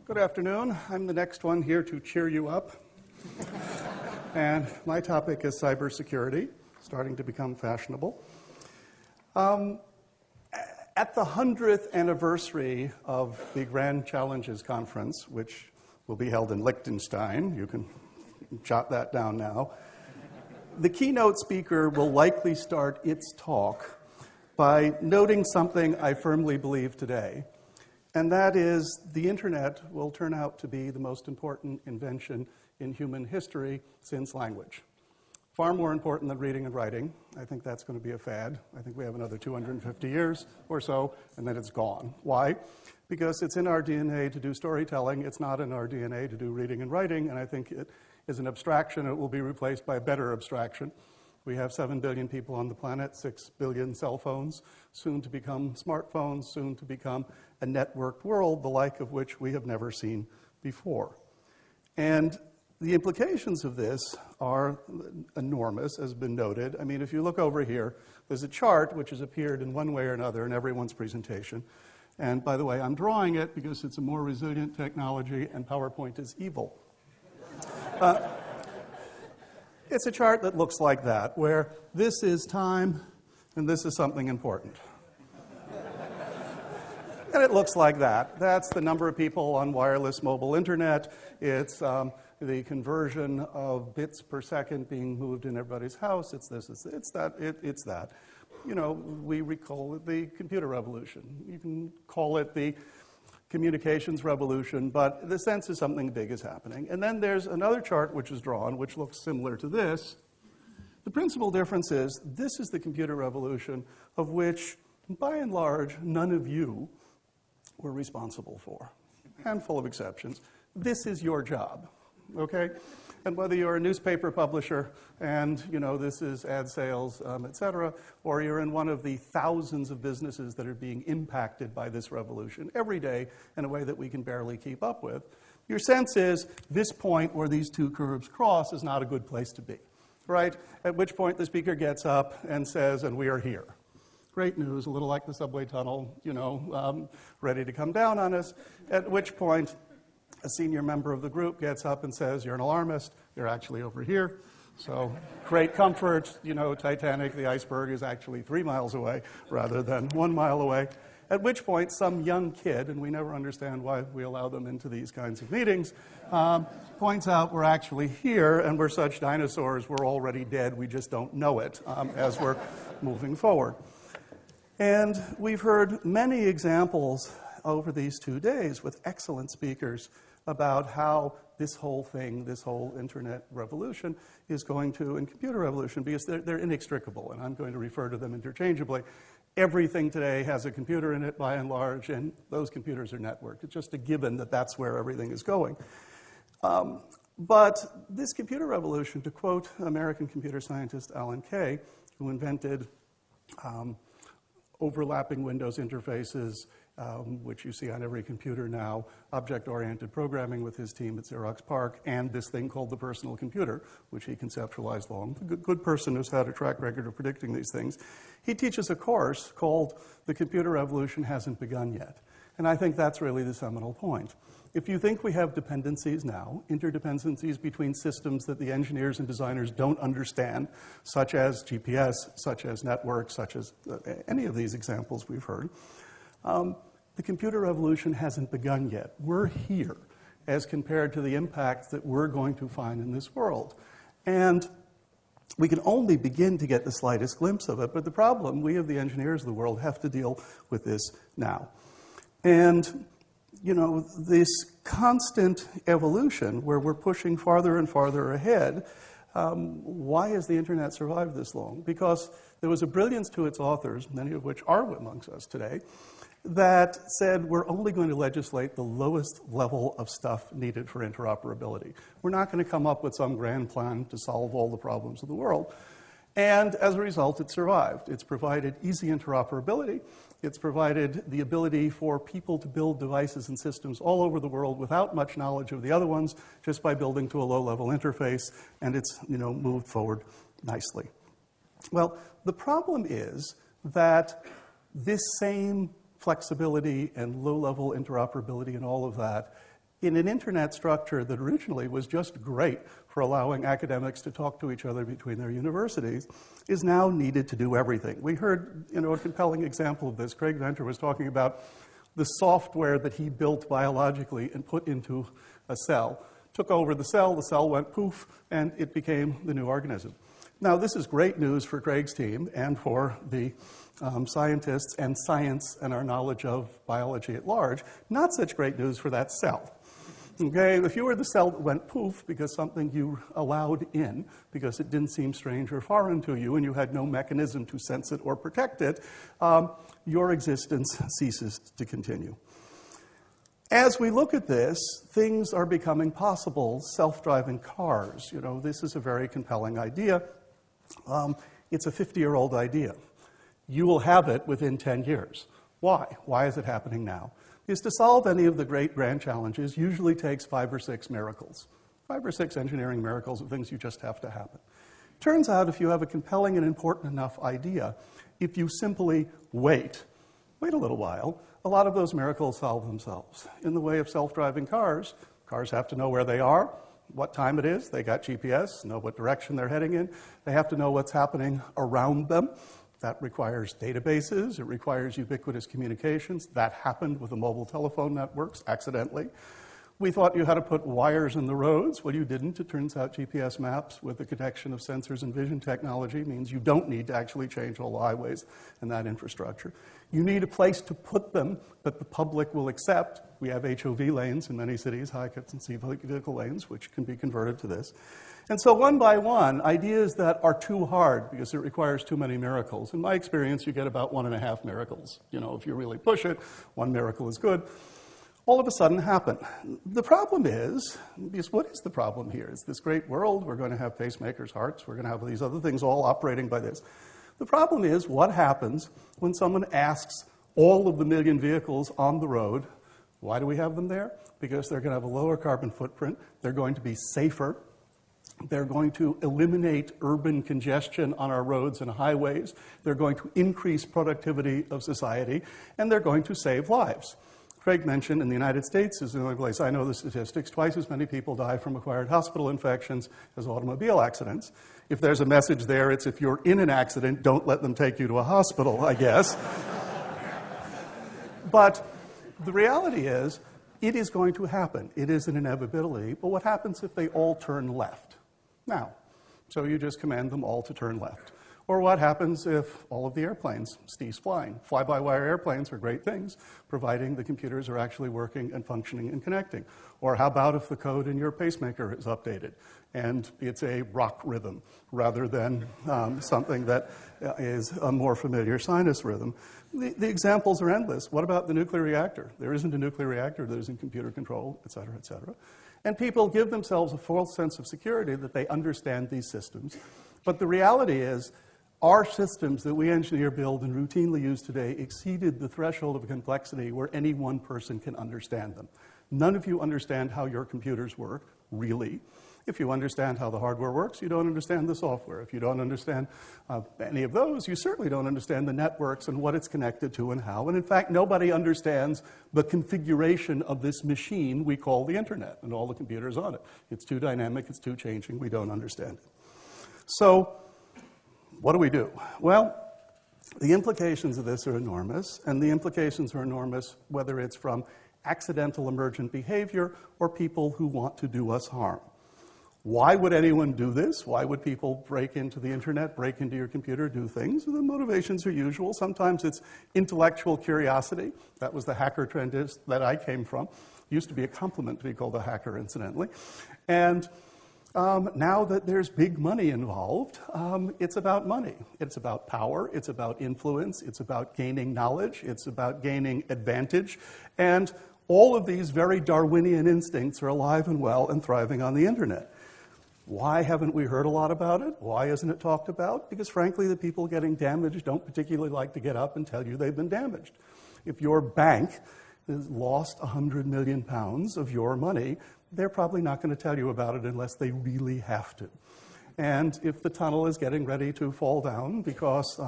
Good afternoon. I'm the next one here to cheer you up. And my topic is cybersecurity, starting to become fashionable. At the 100th anniversary of the Grand Challenges Conference, which will be held in Liechtenstein, you can jot that down now, the keynote speaker will likely start its talk by noting something I firmly believe today, and that is the internet will turn out to be the most important invention in human history since language. Far more important than reading and writing. I think that's going to be a fad. I think we have another 250 years or so, and then it's gone. Why? Because it's in our DNA to do storytelling. It's not in our DNA to do reading and writing, and I think it is an abstraction. It will be replaced by a better abstraction. We have 7 billion people on the planet, 6 billion cell phones, soon to become smartphones, soon to become a networked world, the like of which we have never seen before. And the implications of this are enormous, as has been noted. I mean, if you look over here, there's a chart which has appeared in one way or another in everyone's presentation. And by the way, I'm drawing it because it's a more resilient technology and PowerPoint is evil. It's a chart that looks like that, where this is time and this is something important. And it looks like that. That's the number of people on wireless mobile internet. It's the conversion of bits per second being moved in everybody's house. It's this, it's that. You know, we recall it the computer revolution. You can call it the communications revolution, but the sense is something big is happening. And then there's another chart which is drawn, which looks similar to this. The principal difference is this is the computer revolution of which, by and large, none of you were responsible for. Handful of exceptions. This is your job, okay? And whether you're a newspaper publisher and, you know, this is ad sales, et cetera, or you're in one of the thousands of businesses that are being impacted by this revolution every day in a way that we can barely keep up with, your sense is this point where these two curves cross is not a good place to be, right? At which point the speaker gets up and says, and we are here. Great news, a little like the subway tunnel, you know, ready to come down on us, at which point a senior member of the group gets up and says, you're an alarmist, you're actually over here. So great comfort, you know, Titanic, the iceberg is actually 3 miles away rather than 1 mile away. At which point some young kid, and we never understand why we allow them into these kinds of meetings, points out we're actually here and we're such dinosaurs, we're already dead, we just don't know it as we're moving forward. And we've heard many examples over these 2 days with excellent speakers about how this whole thing, this whole internet revolution is going to, and computer revolution, because they're inextricable, and I'm going to refer to them interchangeably. Everything today has a computer in it, by and large, and those computers are networked. It's just a given that that's where everything is going. But this computer revolution, to quote American computer scientist Alan Kay, who invented overlapping Windows interfaces, which you see on every computer now, object-oriented programming with his team at Xerox PARC, and this thing called the personal computer, which he conceptualized long. A good person who's had a track record of predicting these things. He teaches a course called The Computer Revolution Hasn't Begun Yet. And I think that's really the seminal point. If you think we have dependencies now, interdependencies between systems that the engineers and designers don't understand, such as GPS, such as networks, such as any of these examples we've heard, the computer revolution hasn't begun yet. We're here as compared to the impacts that we're going to find in this world. And we can only begin to get the slightest glimpse of it, but the problem, we of the engineers of the world have to deal with this now. And, you know, this constant evolution where we're pushing farther and farther ahead, why has the internet survived this long? Because there was a brilliance to its authors, many of which are amongst us today, that said we're only going to legislate the lowest level of stuff needed for interoperability. We're not going to come up with some grand plan to solve all the problems of the world. And as a result, it survived. It's provided easy interoperability. It's provided the ability for people to build devices and systems all over the world without much knowledge of the other ones, just by building to a low-level interface, and it's, you know, moved forward nicely. Well, the problem is that this same flexibility and low-level interoperability and all of that in an internet structure that originally was just great for allowing academics to talk to each other between their universities, is now needed to do everything. We heard, a compelling example of this. Craig Venter was talking about the software that he built biologically and put into a cell. Took over the cell went poof, and it became the new organism. Now, this is great news for Craig's team and for the scientists and science and our knowledge of biology at large. Not such great news for that cell. Okay, if you were the cell that went poof because something you allowed in, because it didn't seem strange or foreign to you and you had no mechanism to sense it or protect it, your existence ceases to continue. As we look at this, things are becoming possible. Self-driving cars, this is a very compelling idea. It's a 50-year-old idea. You will have it within 10 years. Why? Why is it happening now? Because to solve any of the great grand challenges usually takes 5 or 6 miracles. 5 or 6 engineering miracles of things you just have to happen. Turns out if you have a compelling and important enough idea, if you simply wait a little while, a lot of those miracles solve themselves. In the way of self-driving cars, cars have to know where they are, what time it is. They got GPS, know what direction they're heading in. They have to know what's happening around them. That requires databases. It requires ubiquitous communications. That happened with the mobile telephone networks accidentally. We thought you had to put wires in the roads. Well, you didn't. It turns out GPS maps with the connection of sensors and vision technology means you don't need to actually change all the highways and that infrastructure. You need a place to put them that the public will accept. We have HOV lanes in many cities, high occupancy vehicle lanes, which can be converted to this. And so one by one, ideas that are too hard because it requires too many miracles. In my experience, you get about 1.5 miracles. If you really push it, 1 miracle is good. All of a sudden happen. The problem is, because what is the problem here? It's this great world. We're going to have pacemakers, hearts. We're going to have these other things all operating by this. The problem is what happens when someone asks all of the million vehicles on the road, why do we have them there? Because they're going to have a lower carbon footprint. They're going to be safer. They're going to eliminate urban congestion on our roads and highways. They're going to increase productivity of society. And they're going to save lives. Craig mentioned in the United States is the only place I know the statistics. Twice as many people die from acquired hospital infections as automobile accidents. If there's a message there, it's if you're in an accident, don't let them take you to a hospital, I guess. But the reality is, it is going to happen. It is an inevitability. But what happens if they all turn left? Now, so you just command them all to turn left. Or what happens if all of the airplanes cease flying? Fly-by-wire airplanes are great things, providing the computers are actually working and functioning and connecting. Or how about if the code in your pacemaker is updated and it's a rock rhythm rather than something that is a more familiar sinus rhythm? The examples are endless. What about the nuclear reactor? There isn't a nuclear reactor that isn't computer controlled, et cetera, et cetera. And people give themselves a false sense of security that they understand these systems. But the reality is, our systems that we engineer, build, and routinely use today exceeded the threshold of complexity where any one person can understand them. None of you understand how your computers work, really. If you understand how the hardware works, you don't understand the software. If you don't understand any of those, you certainly don't understand the networks and what it's connected to and how. And in fact, nobody understands the configuration of this machine we call the internet and all the computers on it. It's too dynamic, it's too changing, we don't understand it. So, what do we do? Well, the implications of this are enormous, and the implications are enormous whether it's from accidental emergent behavior or people who want to do us harm. Why would anyone do this? Why would people break into the internet, break into your computer, do things? The motivations are usual. Sometimes it's intellectual curiosity. That was the hacker trend that I came from. It used to be a compliment to be called a hacker, incidentally. And now that there's big money involved, it's about money. It's about power. It's about influence. It's about gaining knowledge. It's about gaining advantage. And all of these very Darwinian instincts are alive and well and thriving on the internet. Why haven't we heard a lot about it? Why isn't it talked about? Because frankly, the people getting damaged don't particularly like to get up and tell you they've been damaged. If your bank has lost 100 million pounds of your money, they're probably not going to tell you about it unless they really have to. And if the tunnel is getting ready to fall down because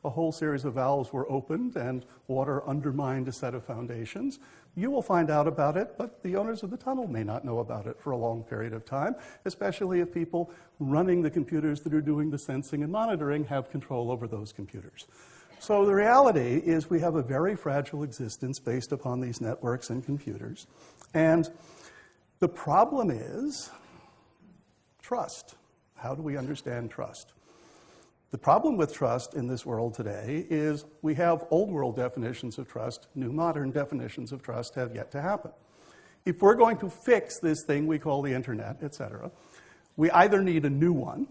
a whole series of valves were opened and water undermined a set of foundations, you will find out about it, but the owners of the tunnel may not know about it for a long period of time, especially if people running the computers that are doing the sensing and monitoring have control over those computers. So the reality is we have a very fragile existence based upon these networks and computers. And the problem is trust. How do we understand trust? The problem with trust in this world today is we have old world definitions of trust, new modern definitions of trust have yet to happen. If we're going to fix this thing we call the internet, etc., we either need a new one,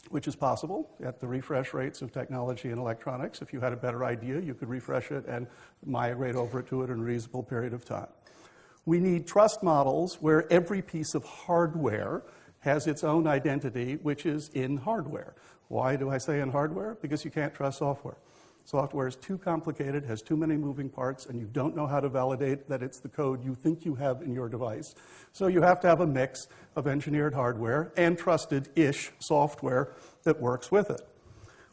which is possible at the refresh rates of technology and electronics. If you had a better idea, you could refresh it and migrate over to it in a reasonable period of time. We need trust models where every piece of hardware has its own identity, which is in hardware. Why do I say in hardware? Because you can't trust software. Software is too complicated, has too many moving parts, and you don't know how to validate that it's the code you think you have in your device. So you have to have a mix of engineered hardware and trusted-ish software that works with it.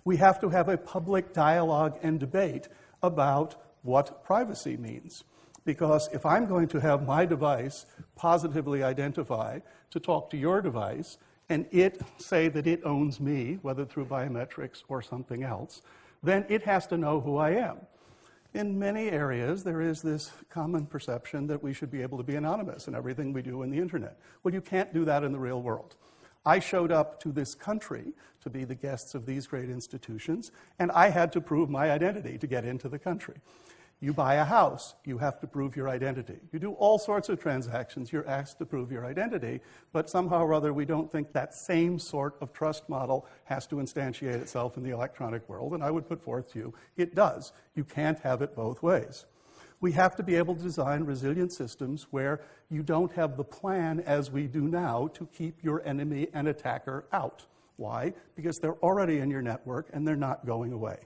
We have to have a public dialogue and debate about what privacy means. Because if I'm going to have my device positively identify to talk to your device, and it say that it owns me, whether through biometrics or something else, then it has to know who I am. In many areas, there is this common perception that we should be able to be anonymous in everything we do in the internet. Well, you can't do that in the real world. I showed up to this country to be the guests of these great institutions, and I had to prove my identity to get into the country. You buy a house, you have to prove your identity. You do all sorts of transactions, you're asked to prove your identity, but somehow or other we don't think that same sort of trust model has to instantiate itself in the electronic world, and I would put forth to you, it does. You can't have it both ways. We have to be able to design resilient systems where you don't have the plan, as we do now, to keep your enemy and attacker out. Why? Because they're already in your network and they're not going away.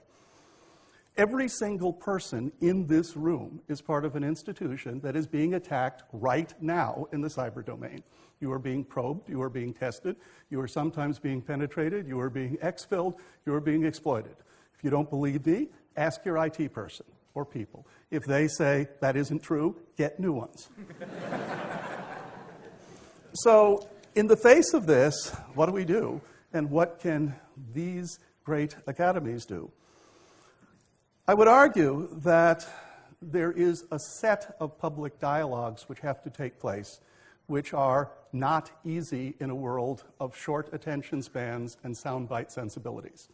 Every single person in this room is part of an institution that is being attacked right now in the cyber domain. You are being probed, you are being tested, you are sometimes being penetrated, you are being exfilled, you are being exploited. If you don't believe me, ask your IT person or people. If they say that isn't true, get new ones. So, in the face of this, what do we do? And what can these great academies do? I would argue that there is a set of public dialogues which have to take place, which are not easy in a world of short attention spans and soundbite sensibilities.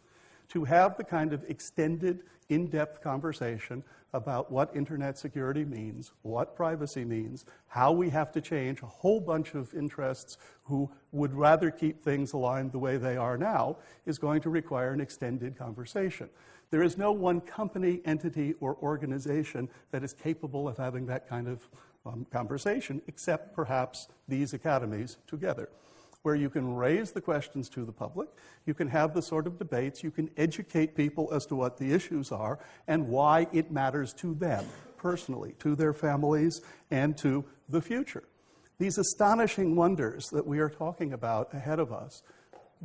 To have the kind of extended, in-depth conversation about what internet security means, what privacy means, how we have to change a whole bunch of interests who would rather keep things aligned the way they are now, is going to require an extended conversation. There is no one company, entity, or organization that is capable of having that kind of conversation, except perhaps these academies together, where you can raise the questions to the public, you can have the sort of debates, you can educate people as to what the issues are and why it matters to them personally, to their families, and to the future. These astonishing wonders that we are talking about ahead of us,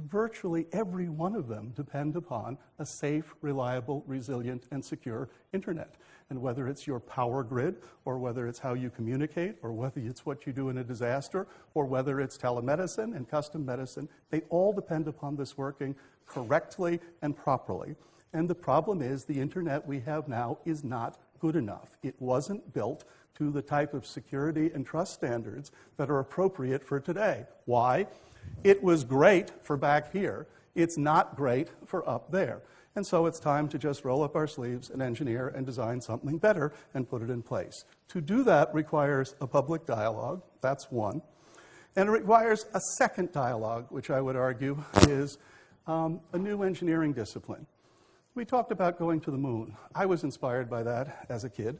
virtually every one of them depend upon a safe, reliable, resilient, and secure internet. And whether it's your power grid, or whether it's how you communicate, or whether it's what you do in a disaster, or whether it's telemedicine and custom medicine, they all depend upon this working correctly and properly. And the problem is the internet we have now is not good enough. It wasn't built to the type of security and trust standards that are appropriate for today. Why? It was great for back here. It's not great for up there. And so it's time to just roll up our sleeves and engineer and design something better and put it in place. To do that requires a public dialogue. That's one. And it requires a second dialogue, which I would argue is a new engineering discipline. We talked about going to the moon. I was inspired by that as a kid.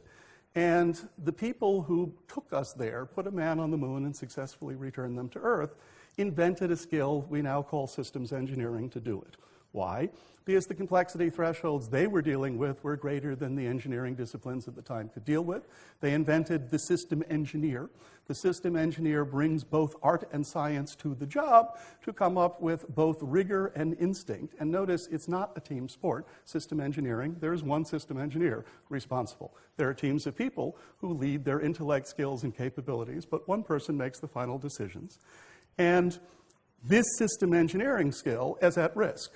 And the people who took us there, put a man on the moon and successfully returned them to Earth, invented a skill we now call systems engineering to do it. Why? Because the complexity thresholds they were dealing with were greater than the engineering disciplines at the time could deal with. They invented the system engineer. The system engineer brings both art and science to the job to come up with both rigor and instinct. And notice, it's not a team sport. System engineering, there is one system engineer responsible. There are teams of people who lead their intellect, skills, and capabilities, but one person makes the final decisions. And this system engineering skill is at risk.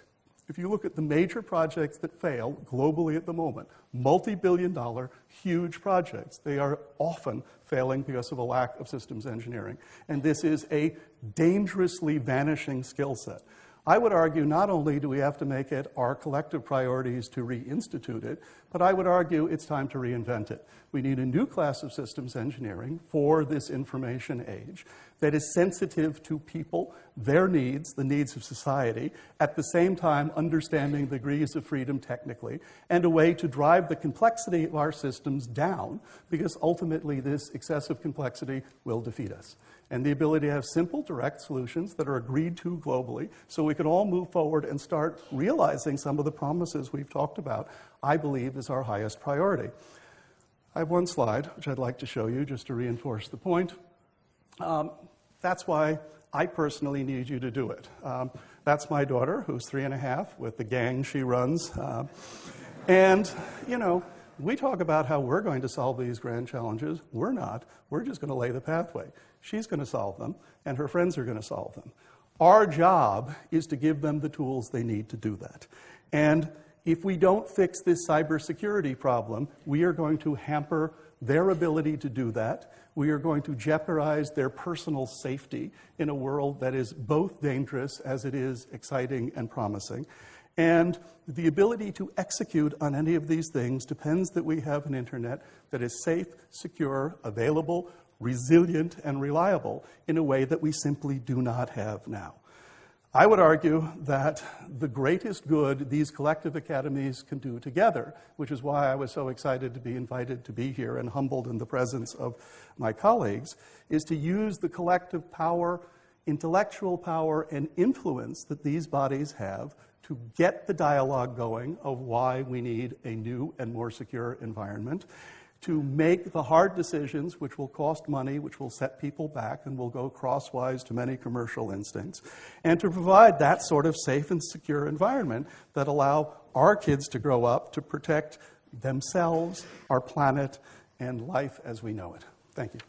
If you look at the major projects that fail globally at the moment, multi-billion-dollar, huge projects, they are often failing because of a lack of systems engineering. And this is a dangerously vanishing skill set. I would argue not only do we have to make it our collective priorities to reinstitute it, but I would argue it's time to reinvent it. We need a new class of systems engineering for this information age that is sensitive to people, their needs, the needs of society, at the same time understanding the degrees of freedom technically, and a way to drive the complexity of our systems down, because ultimately this excessive complexity will defeat us. And the ability to have simple, direct solutions that are agreed to globally so we can all move forward and start realizing some of the promises we've talked about, I believe is our highest priority. I have one slide, which I'd like to show you just to reinforce the point. That's why I personally need you to do it. That's my daughter, who's 3.5, with the gang she runs. And, you know, we talk about how we're going to solve these grand challenges. We're not. We're just going to lay the pathway. She's going to solve them, and her friends are going to solve them. Our job is to give them the tools they need to do that. And if we don't fix this cybersecurity problem, we are going to hamper their ability to do that. We are going to jeopardize their personal safety in a world that is both dangerous as it is exciting and promising. And the ability to execute on any of these things depends that we have an internet that is safe, secure, available, resilient, and reliable in a way that we simply do not have now. I would argue that the greatest good these collective academies can do together, which is why I was so excited to be invited to be here and humbled in the presence of my colleagues, is to use the collective power, intellectual power, and influence that these bodies have to get the dialogue going of why we need a new and more secure environment, to make the hard decisions which will cost money, which will set people back and will go crosswise to many commercial instincts, and to provide that sort of safe and secure environment that allow our kids to grow up to protect themselves, our planet, and life as we know it. Thank you.